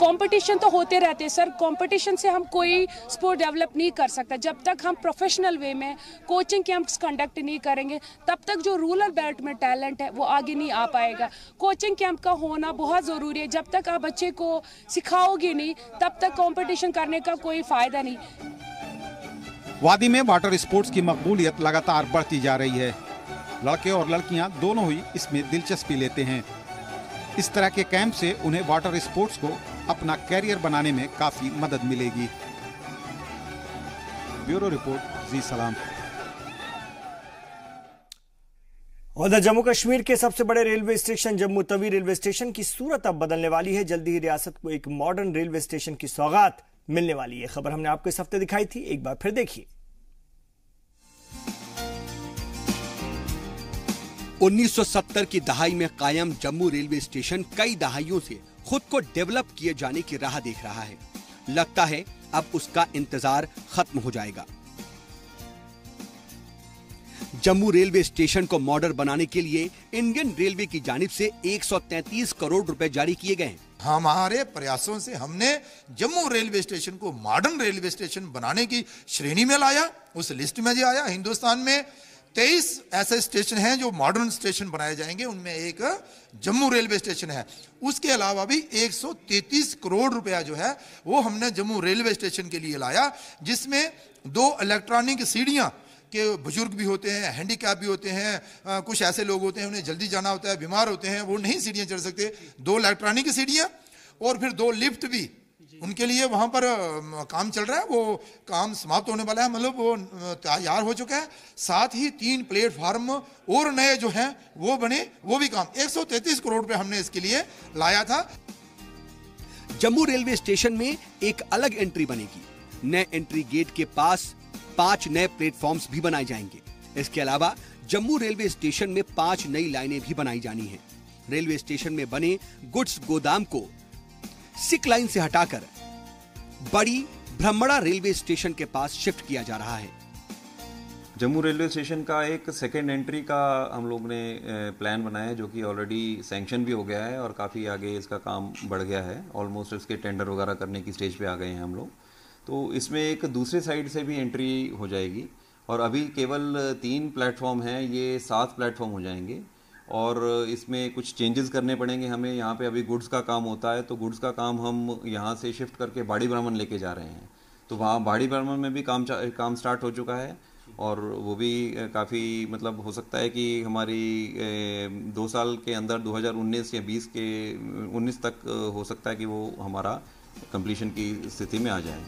कंपटीशन तो होते रहते हैं सर, कंपटीशन से हम कोई स्पोर्ट डेवलप नहीं कर सकता। जब तक हम प्रोफेशनल वे में कोचिंग कैंप्स कंडक्ट नहीं करेंगे तब तक जो रूरल बेल्ट में टैलेंट है वो आगे नहीं आ पाएगा। कोचिंग कैंप का होना बहुत ज़रूरी है। जब तक आप बच्चे को सिखाओगे नहीं तब तक कंपटीशन करने का कोई फ़ायदा नहीं। वादी में वाटर स्पोर्ट्स की मकबूलियत लगातार बढ़ती जा रही है। लड़के और लड़कियां दोनों ही इसमें दिलचस्पी लेते हैं। इस तरह के कैंप से उन्हें वाटर स्पोर्ट्स को अपना कैरियर बनाने में काफी मदद मिलेगी। ब्यूरो रिपोर्ट, जी सलाम। उधर जम्मू कश्मीर के सबसे बड़े railway station Jammu Tawi railway station की सूरत अब बदलने वाली है। जल्दी ही रियासत को एक मॉडर्न रेलवे स्टेशन की सौगात मिलने वाली है। खबर हमने आपको इस हफ्ते दिखाई थी, एक बार फिर देखिए। 1970 की दहाई में कायम जम्मू रेलवे स्टेशन कई दहाइयों से खुद को डेवलप किए जाने की राह देख रहा है। लगता है अब उसका इंतजार खत्म हो जाएगा। जम्मू रेलवे स्टेशन को मॉडर्न बनाने के लिए इंडियन रेलवे की जानिब से 133 करोड़ रुपए जारी किए गए हैं। हमारे प्रयासों से हमने जम्मू रेलवे स्टेशन को मॉडर्न रेलवे स्टेशन बनाने की श्रेणी में लाया। उस लिस्ट में जो आया, हिंदुस्तान में 23 ऐसे स्टेशन हैं जो मॉडर्न स्टेशन बनाए जाएंगे, उनमें एक जम्मू रेलवे स्टेशन है। उसके अलावा भी 133 करोड़ रुपया जो है वो हमने जम्मू रेलवे स्टेशन के लिए लाया, जिसमें 2 इलेक्ट्रॉनिक सीढ़ियां के बुजुर्ग भी होते हैं, हैंडीकैप भी होते हैं, कुछ ऐसे लोग होते हैं उन्हें जल्दी जाना होता है, बीमार होते हैं, वो नहीं सीढ़ियां चढ़ सकते। 2 इलेक्ट्रॉनिक सीढ़ियां और फिर 2 लिफ्ट भी उनके लिए वहां पर काम चल रहा है। वो काम समाप्त होने वाला है, मतलब वो तैयार हो चुका है। साथ ही 3 प्लेटफार्म और नए जो हैं वो बने, वो भी काम 133 करोड़ रुपए हमने इसके लिए लाया था। जम्मू रेलवे स्टेशन में एक अलग एंट्री बनेगी। नए एंट्री गेट के पास 5 नए प्लेटफॉर्म्स भी बनाए जाएंगे। इसके अलावा जम्मू रेलवे स्टेशन में 5 नई लाइनें भी बनाई जानी हैं। रेलवे स्टेशन में बने गुड्स गोदाम को सिक लाइन से हटाकर बड़ी ब्रह्मड़ा रेलवे स्टेशन के पास शिफ्ट किया जा रहा है। जम्मू रेलवे स्टेशन का एक सेकेंड एंट्री का हम लोग ने प्लान बनाया है, जो कि ऑलरेडी सैंक्शन भी हो गया है और काफ़ी आगे इसका काम बढ़ गया है। ऑलमोस्ट इसके टेंडर वगैरह करने की स्टेज पे आ गए हैं हम लोग। तो इसमें एक दूसरे साइड से भी एंट्री हो जाएगी और अभी केवल 3 प्लेटफॉर्म हैं, ये 7 प्लेटफॉर्म हो जाएंगे और इसमें कुछ चेंजेस करने पड़ेंगे हमें। यहाँ पे अभी गुड्स का काम होता है, तो गुड्स का काम हम यहाँ से शिफ्ट करके बाड़ी ब्राह्मण लेके जा रहे हैं। तो वहाँ बाड़ी ब्राह्मण में भी काम स्टार्ट हो चुका है और वो भी काफ़ी मतलब हो सकता है कि हमारी 2 साल के अंदर 2019 या 19 तक हो सकता है कि वो हमारा कंप्लीशन की स्थिति में आ जाए।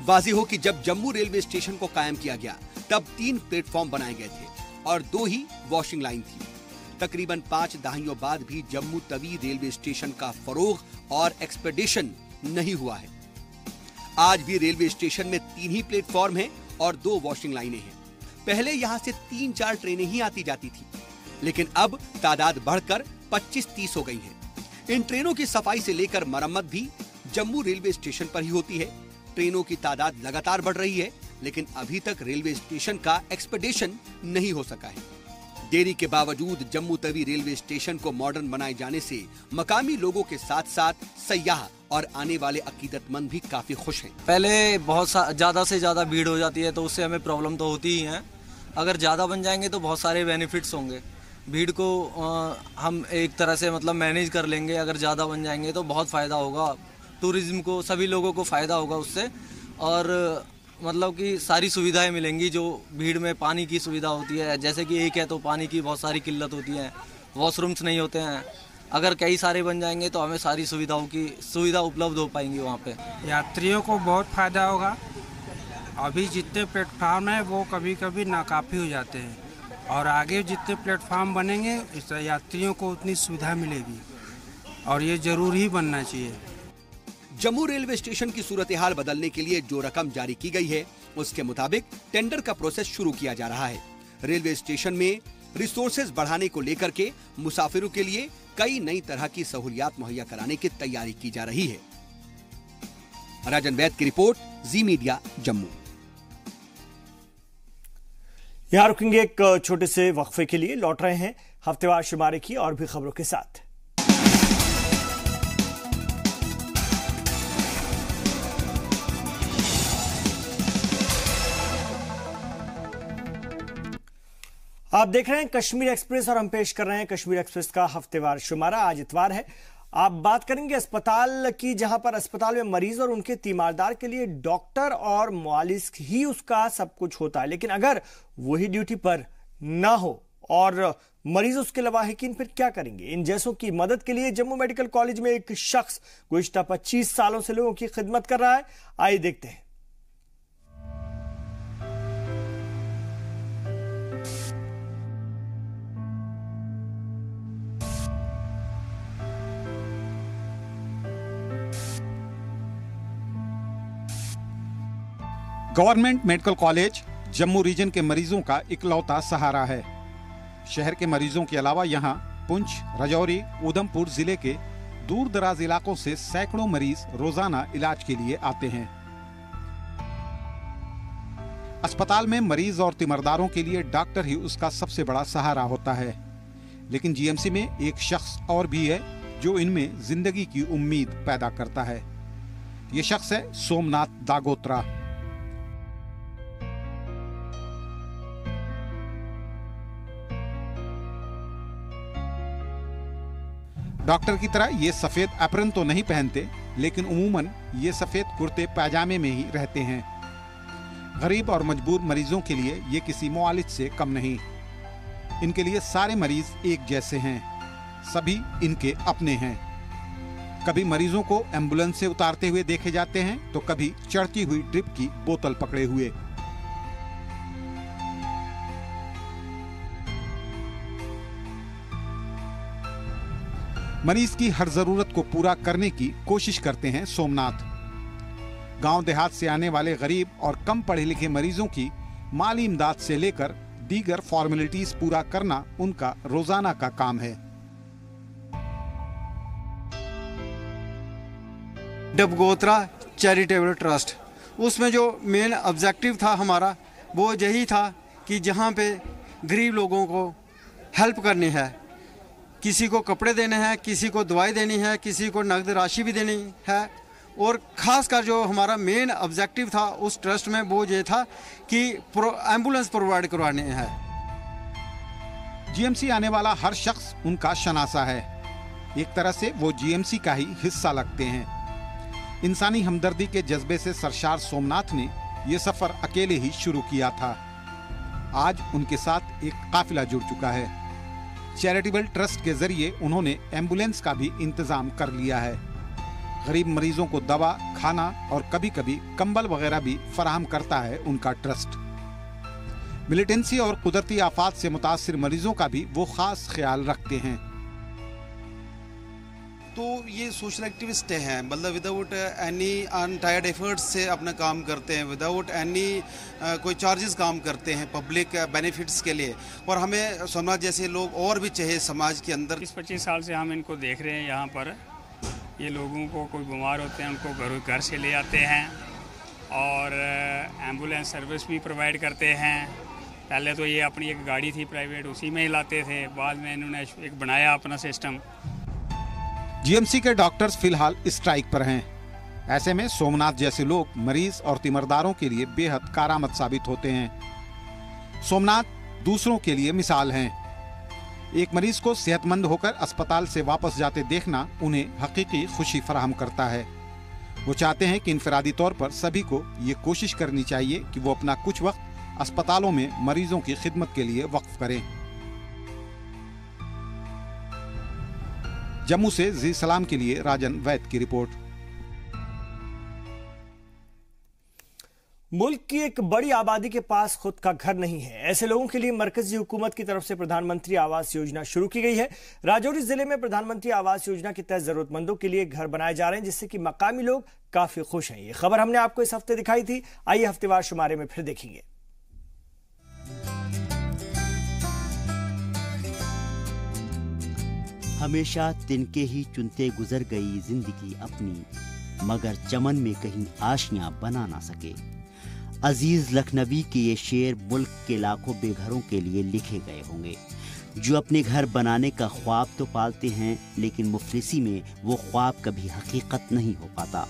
वाज़ेह हो कि जब जम्मू रेलवे स्टेशन को कायम किया गया तब 3 प्लेटफॉर्म बनाए गए थे और 2 ही वॉशिंग लाइन थी। तकरीबन 5 दहाइयों बाद भी जम्मू तवी रेलवे स्टेशन का फरोग और एक्सपेडिशन नहीं हुआ है। आज भी रेलवे स्टेशन में 3 ही प्लेटफॉर्म हैं और 2 वॉशिंग लाइनें हैं। पहले यहां से 3-4 ट्रेनें ही आती जाती थी, लेकिन अब तादाद बढ़कर 25-30 हो गई है। इन ट्रेनों की सफाई से लेकर मरम्मत भी जम्मू रेलवे स्टेशन पर ही होती है। ट्रेनों की तादाद लगातार बढ़ रही है, लेकिन अभी तक रेलवे स्टेशन का एक्सपेडिशन नहीं हो सका है। देरी के बावजूद जम्मू तवी रेलवे स्टेशन को मॉडर्न बनाए जाने से मकामी लोगों के साथ साथ सयाह और आने वाले अकीदतमंद भी काफी खुश हैं। पहले बहुत ज्यादा से ज्यादा भीड़ हो जाती है तो उससे हमें प्रॉब्लम तो होती ही है। अगर ज्यादा बन जाएंगे तो बहुत सारे बेनिफिट्स होंगे। भीड़ को हम एक तरह से मतलब मैनेज कर लेंगे। अगर ज्यादा बन जाएंगे तो बहुत फायदा होगा, टूरिज्म को, सभी लोगों को फायदा होगा उससे। और मतलब कि सारी सुविधाएं मिलेंगी। जो भीड़ में पानी की सुविधा होती है, जैसे कि एक है तो पानी की बहुत सारी किल्लत होती है, वॉशरूम्स नहीं होते हैं। अगर कई सारे बन जाएंगे तो हमें सारी सुविधाओं की सुविधा उपलब्ध हो पाएंगी वहाँ पे। यात्रियों को बहुत फायदा होगा। अभी जितने प्लेटफार्म हैं वो कभी कभी नाकाफी हो जाते हैं, और आगे जितने प्लेटफार्म बनेंगे इस यात्रियों को उतनी सुविधा मिलेगी, और ये जरूर ही बनना चाहिए। जम्मू रेलवे स्टेशन की सूरत हाल बदलने के लिए जो रकम जारी की गई है उसके मुताबिक टेंडर का प्रोसेस शुरू किया जा रहा है। रेलवे स्टेशन में रिसोर्सेज बढ़ाने को लेकर के मुसाफिरों के लिए कई नई तरह की सहूलियात मुहैया कराने की तैयारी की जा रही है। राजन वैद की रिपोर्ट, जी मीडिया, जम्मू। यहां रुकेंगे एक छोटे से वक्फे के लिए, लौट रहे हैं हफ्तेवार शुमारे की और भी खबरों के साथ। आप देख रहे हैं कश्मीर एक्सप्रेस और हम पेश कर रहे हैं कश्मीर एक्सप्रेस का हफ्तेवार शुमारा। आज इतवार है। आप बात करेंगे अस्पताल की, जहां पर अस्पताल में मरीज और उनके तीमारदार के लिए डॉक्टर और मुआलिज ही उसका सब कुछ होता है, लेकिन अगर वही ड्यूटी पर ना हो और मरीज उसके लवाहिकीन, फिर क्या करेंगे? इन जैसों की मदद के लिए जम्मू मेडिकल कॉलेज में एक शख्स गुज़िश्ता 25 सालों से लोगों की खिदमत कर रहा है। आइए देखते हैं। Government medical college Jammu region के मरीजों का इकलौता सहारा है। शहर के मरीजों के अलावा यहां पुंछ, राजौरी, उधमपुर जिले के दूर दराज इलाकों से सैकड़ों मरीज रोजाना इलाज के लिए आते हैं। अस्पताल में मरीज और तीमारदारों के लिए डॉक्टर ही उसका सबसे बड़ा सहारा होता है, लेकिन जीएमसी में एक शख्स और भी है जो इनमें जिंदगी की उम्मीद पैदा करता है। ये शख्स है सोमनाथ दागोत्रा। डॉक्टर की तरह ये सफेद एप्रन तो नहीं पहनते, लेकिन उमूमन ये सफेद कुर्ते पैजामे में ही रहते हैं। गरीब और मजबूर मरीजों के लिए ये किसी मुआलिज से कम नहीं। इनके लिए सारे मरीज एक जैसे हैं, सभी इनके अपने हैं। कभी मरीजों को एम्बुलेंस से उतारते हुए देखे जाते हैं तो कभी चढ़ती हुई ड्रिप की बोतल पकड़े हुए। मरीज की हर जरूरत को पूरा करने की कोशिश करते हैं सोमनाथ। गांव देहात से आने वाले गरीब और कम पढ़े लिखे मरीजों की माली इमदाद से लेकर दीगर फॉर्मेलिटीज पूरा करना उनका रोजाना का काम है। डबगोत्रा चैरिटेबल ट्रस्ट, उसमें जो मेन ऑब्जेक्टिव था हमारा वो यही था कि जहाँ पे गरीब लोगों को हेल्प करनी है, किसी को कपड़े देने हैं, किसी को दवाई देनी है, किसी को नकद राशि भी देनी है, और ख़ास कर जो हमारा मेन ऑब्जेक्टिव था उस ट्रस्ट में वो ये था कि एम्बुलेंस प्रोवाइड करवाने हैं। जीएमसी आने वाला हर शख्स उनका शनासा है। एक तरह से वो जीएमसी का ही हिस्सा लगते हैं। इंसानी हमदर्दी के जज्बे से सरशार सोमनाथ ने ये सफर अकेले ही शुरू किया था। आज उनके साथ एक काफिला जुड़ चुका है। चैरिटेबल ट्रस्ट के जरिए उन्होंने एम्बुलेंस का भी इंतजाम कर लिया है। गरीब मरीजों को दवा, खाना और कभी कभी कंबल वगैरह भी फराहम करता है उनका ट्रस्ट। मिलिटेंसी और कुदरती आफात से मुतासिर मरीजों का भी वो खास ख्याल रखते हैं। तो ये सोशल एक्टिविस्ट हैं, मतलब विदाउट एनी अनटायर्ड एफर्ट्स से अपना काम करते हैं, विदाउट एनी कोई चार्जेस काम करते हैं पब्लिक बेनिफिट्स के लिए। और हमें सोमनाथ जैसे लोग और भी चाहिए समाज के अंदर। 20-25 साल से हम इनको देख रहे हैं। यहाँ पर ये लोगों को कोई बीमार होते हैं उनको घर से ले आते हैं और एम्बुलेंस सर्विस भी प्रोवाइड करते हैं। पहले तो ये अपनी एक गाड़ी थी प्राइवेट, उसी में ही लाते थे, बाद में इन्होंने एक बनाया अपना सिस्टम। जीएमसी के डॉक्टर्स फिलहाल स्ट्राइक पर हैं। ऐसे में सोमनाथ जैसे लोग मरीज और तीमरदारों के लिए बेहद कारआमद साबित होते हैं। सोमनाथ दूसरों के लिए मिसाल हैं। एक मरीज को सेहतमंद होकर अस्पताल से वापस जाते देखना उन्हें हकीकी खुशी फराहम करता है। वो चाहते हैं कि इनफरादी तौर पर सभी को ये कोशिश करनी चाहिए कि वो अपना कुछ वक्त अस्पतालों में मरीजों की खिदमत के लिए वक्फ करें। जम्मू से जी सलाम के लिए राजन वैद की रिपोर्ट। मुल्क की एक बड़ी आबादी के पास खुद का घर नहीं है। ऐसे लोगों के लिए मरकजी हुकूमत की तरफ से प्रधानमंत्री आवास योजना शुरू की गई है। राजौरी जिले में प्रधानमंत्री आवास योजना के तहत जरूरतमंदों के लिए घर बनाए जा रहे हैं, जिससे कि मकामी लोग काफी खुश हैं। ये खबर हमने आपको इस हफ्ते दिखाई थी। आइए हफ्तेवार शुमारे में फिर देखेंगे। हमेशा तिनके ही चुनते गुजर गई जिंदगी अपनी, मगर चमन में कहीं आशियां बना ना सके। अजीज लखनवी के ये शेर मुल्क के लाखों बेघरों के लिए लिखे गए होंगे, जो अपने घर बनाने का ख्वाब तो पालते हैं, लेकिन मुफलिसी में वो ख्वाब कभी हकीकत नहीं हो पाता।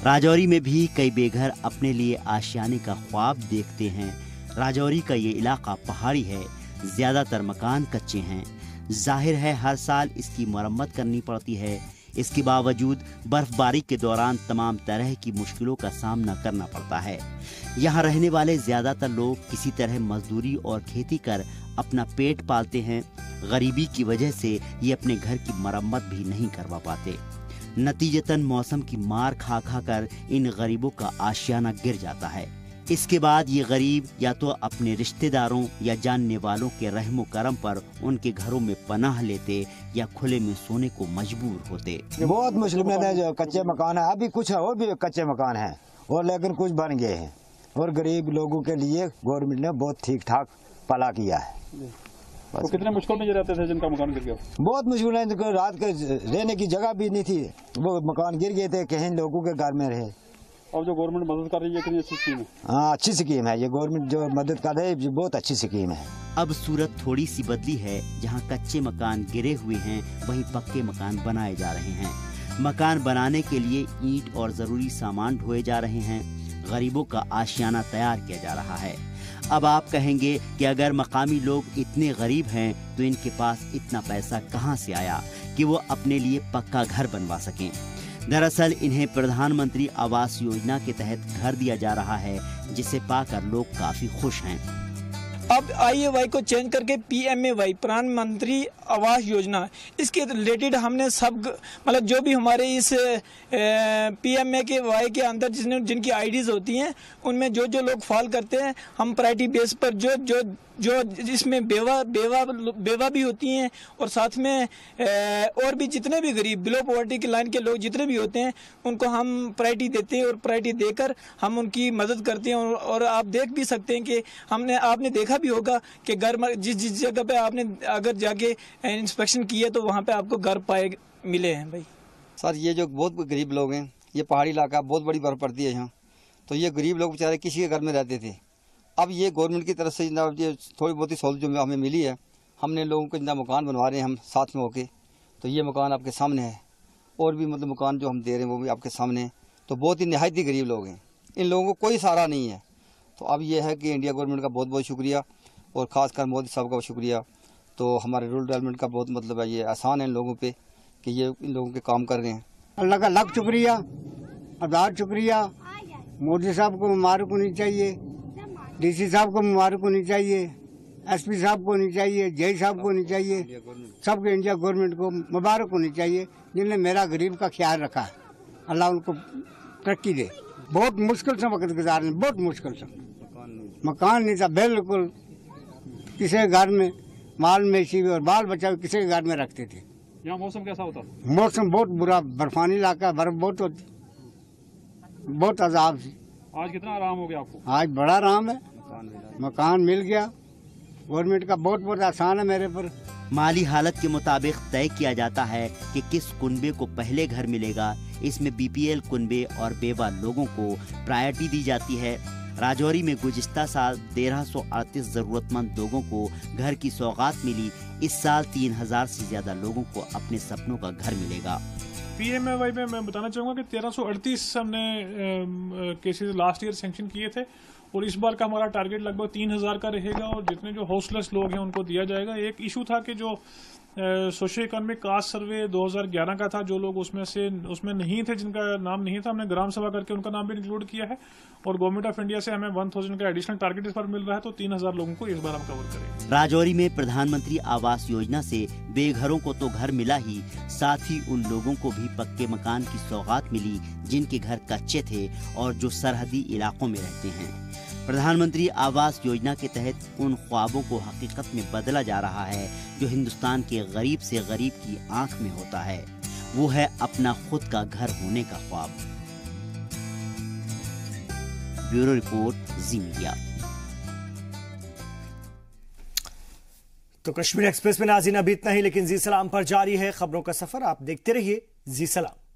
राजौरी में भी कई बेघर अपने लिए आशियाने का ख्वाब देखते हैं। राजौरी का ये इलाका पहाड़ी है, ज्यादातर मकान कच्चे हैं। जाहिर है हर साल इसकी मरम्मत करनी पड़ती है। इसके बावजूद बर्फबारी के दौरान तमाम तरह की मुश्किलों का सामना करना पड़ता है। यहाँ रहने वाले ज्यादातर लोग किसी तरह मजदूरी और खेती कर अपना पेट पालते हैं। गरीबी की वजह से ये अपने घर की मरम्मत भी नहीं करवा पाते। नतीजतन मौसम की मार खा खा कर इन गरीबों का आशियाना गिर जाता है। इसके बाद ये गरीब या तो अपने रिश्तेदारों या जानने वालों के रहमो करम पर उनके घरों में पनाह लेते या खुले में सोने को मजबूर होते। बहुत मुश्किल में जो कच्चे मकान है, अभी कुछ है और भी कच्चे मकान है, और लेकिन कुछ बन गए हैं। और गरीब लोगों के लिए गवर्नमेंट ने बहुत ठीक ठाक पला किया है। तो कितने मुश्किल में रहते थे जिनका मकान गिर गया? बहुत मुश्किल है, रात के रहने की जगह भी नहीं थी, वो मकान गिर गए थे, कहीं लोगों के घर में रहे। और जो गवर्नमेंट मदद कर रही है कितनी अच्छी स्कीम है। हाँ, अच्छी स्कीम है ये, गवर्नमेंट जो मदद कर रही है बहुत अच्छी स्कीम है। अब सूरत थोड़ी सी बदली है। जहाँ कच्चे मकान गिरे हुए हैं, वहीं पक्के मकान बनाए जा रहे हैं। मकान बनाने के लिए ईंट और जरूरी सामान ढोए जा रहे हैं। गरीबों का आशियाना तैयार किया जा रहा है। अब आप कहेंगे कि अगर मकामी लोग इतने गरीब हैं तो इनके पास इतना पैसा कहाँ से आया कि वो अपने लिए पक्का घर बनवा सकें। दरअसल इन्हें प्रधानमंत्री आवास योजना के तहत घर दिया जा रहा है, जिसे पाकर लोग काफी खुश हैं। अब IAY को चेंज करके PMAY प्रधानमंत्री आवास योजना, इसके रिलेटेड हमने सब मतलब जो भी हमारे इस PMAY के अंदर जिनकी आईडीज होती हैं, उनमें जो जो लोग फॉल करते हैं, हम प्रायोरिटी बेस पर जो इसमें बेवा भी होती हैं, और साथ में और भी जितने भी गरीब बिलो पॉवर्टी की लाइन के लोग जितने भी होते हैं, उनको हम प्रायोरिटी देते हैं और प्रायोरिटी देकर हम उनकी मदद करते हैं। और आप देख भी सकते हैं कि आपने देखा भी होगा कि घर जिस जगह पे आपने अगर जाके इंस्पेक्शन किया तो वहाँ पे आपको घर पाए मिले हैं। भाई सर, ये जो बहुत गरीब लोग हैं, ये पहाड़ी इलाका, बहुत बड़ी बर्फ पड़ती है यहाँ, तो ये गरीब लोग बेचारे किसी के घर में रहते थे। अब ये गवर्नमेंट की तरफ से ये थोड़ी बहुत ही सहूलत जो हमें मिली है, हमने लोगों को इतना मकान बनवा रहे हैं हम साथ में होके। तो ये मकान आपके सामने है, और भी मतलब मकान जो हम दे रहे हैं वो भी आपके सामने है। तो बहुत ही नहायत ही गरीब लोग हैं, इन लोगों को कोई सहारा नहीं है। तो अब ये है कि इंडिया गवर्नमेंट का बहुत बहुत शुक्रिया, और ख़ासकर मोदी साहब का शुक्रिया। तो हमारे रूरल डेवलपमेंट का बहुत मतलब है, ये आसान है इन लोगों पे कि ये इन लोगों के काम कर रहे हैं। अल्लाह का लाख शुक्रिया, आभार शुक्रिया मोदी साहब को मुबारक होनी चाहिए, डीसी साहब को मुबारक होनी चाहिए, एसपी साहब को होनी चाहिए, जय साहब को होनी चाहिए, सबके इंडिया गवर्नमेंट को मुबारक होनी चाहिए जिनने मेरा गरीब का ख्याल रखा। अल्लाह उनको तरक्की दे। बहुत मुश्किल से वक्त गुजारने, बहुत मुश्किल से, मकान नहीं था बिल्कुल, किसी के घर में माल मवेशी और बाल बच्चा किसी के घर में रखते थे। यहाँ मौसम कैसा होता? मौसम बहुत बुरा, बर्फानी इलाका, बर्फ बहुत होती, बहुत अजाब थी। आज कितना आराम हो गया आपको? आज बड़ा आराम है, मकान मिल गया, गवर्नमेंट का बहुत बहुत आसान है मेरे पर। माली हालत के मुताबिक तय किया जाता है कि किस कुनबे को पहले घर मिलेगा। इसमें बीपीएल कुनबे और बेवा लोगों को प्रायोरिटी दी जाती है। राजौरी में गुज़िश्ता साल 1338 जरूरतमंद लोगों को घर की सौगात मिली। इस साल 3000 से ज्यादा लोगों को अपने सपनों का घर मिलेगा। पीएमएवाई में मैं बताना चाहूँगा कि 1338 हमने केसेस लास्ट ईयर सैंक्शन किए थे और इस बार का हमारा टारगेट लगभग 3000 का रहेगा और जितने जो हाउसलेस लोग हैं उनको दिया जाएगा। एक इशू था कि जो सोशो इकोनॉमिक कास्ट सर्वे 2011 का था, जो लोग उसमें नहीं थे, जिनका नाम नहीं था, हमने ग्राम सभा करके उनका नाम भी इंक्लूड किया है और गवर्नमेंट ऑफ इंडिया से हमें 1000 का एडिशनल टारगेट इस बार मिल रहा है, तो 3000 लोगों को इस बार हम कवर करेंगे। राजौरी में प्रधानमंत्री आवास योजना से बेघरों को तो घर मिला ही, साथ ही उन लोगों को भी पक्के मकान की सौगात मिली जिनके घर कच्चे थे और जो सरहदी इलाकों में रहते हैं। प्रधानमंत्री आवास योजना के तहत उन ख्वाबों को हकीकत में बदला जा रहा है जो हिंदुस्तान के गरीब से गरीब की आंख में होता है। वो है अपना खुद का घर होने का ख्वाब। ब्यूरो रिपोर्ट, जी मीडिया। तो कश्मीर एक्सप्रेस में नाज़रीन अभी इतना ही, लेकिन जी सलाम पर जारी है खबरों का सफर। आप देखते रहिए जी सलाम।